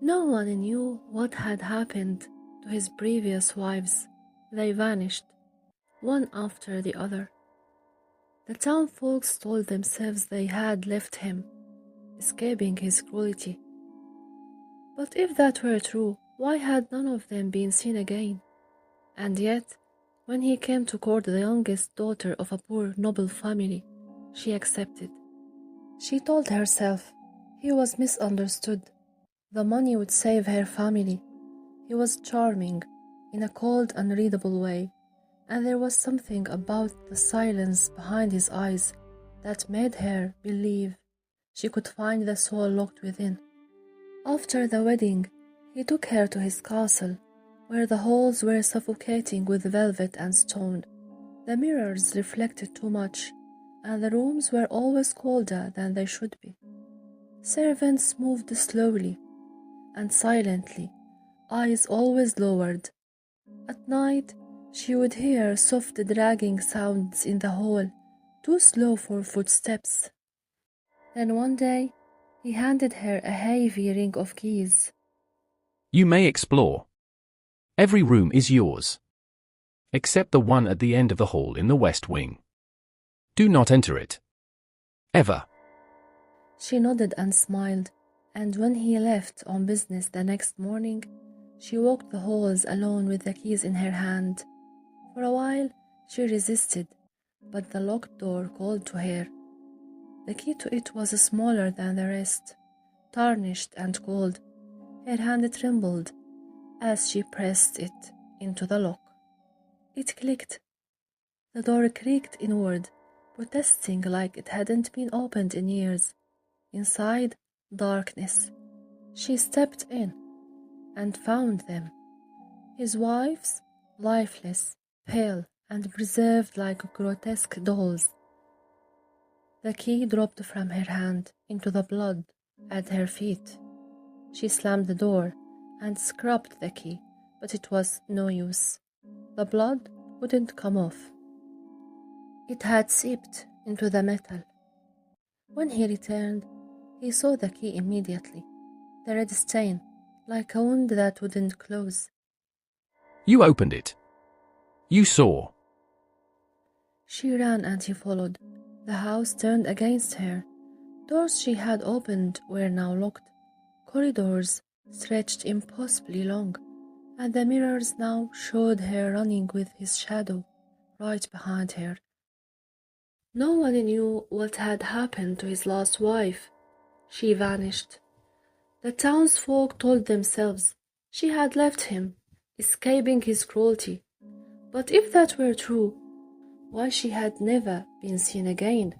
No one knew what had happened to his previous wives. They vanished, one after the other. The town folks told themselves they had left him, escaping his cruelty. But if that were true, why had none of them been seen again? And yet, when he came to court the youngest daughter of a poor noble family, she accepted. She told herself he was misunderstood. The money would save her family. He was charming, in a cold, unreadable way, and there was something about the silence behind his eyes that made her believe she could find the soul locked within. After the wedding, he took her to his castle, where the halls were suffocating with velvet and stone. The mirrors reflected too much, and the rooms were always colder than they should be. Servants moved slowly and silently, eyes always lowered. At night, she would hear soft dragging sounds in the hall, too slow for footsteps. Then one day, he handed her a heavy ring of keys. You may explore. Every room is yours, except the one at the end of the hall in the west wing. Do not enter it. Ever. She nodded and smiled, and when he left on business the next morning, she walked the halls alone with the keys in her hand. For a while, she resisted, but the locked door called to her. The key to it was smaller than the rest, tarnished and cold. Her hand trembled as she pressed it into the lock. It clicked. The door creaked inward, protesting like it hadn't been opened in years. Inside, darkness. She stepped in and found them. His wives, lifeless, pale, and preserved like grotesque dolls. The key dropped from her hand into the blood at her feet. She slammed the door and scrubbed the key, but it was no use. The blood wouldn't come off. It had seeped into the metal. When he returned, he saw the key immediately, the red stain, like a wound that wouldn't close. You opened it. You saw. She ran and he followed. The house turned against her. Doors she had opened were now locked. Corridors stretched impossibly long, and the mirrors now showed her running with his shadow right behind her. No one knew what had happened to his last wife. She vanished. The townsfolk told themselves she had left him, escaping his cruelty. But if that were true, why she had never been seen again?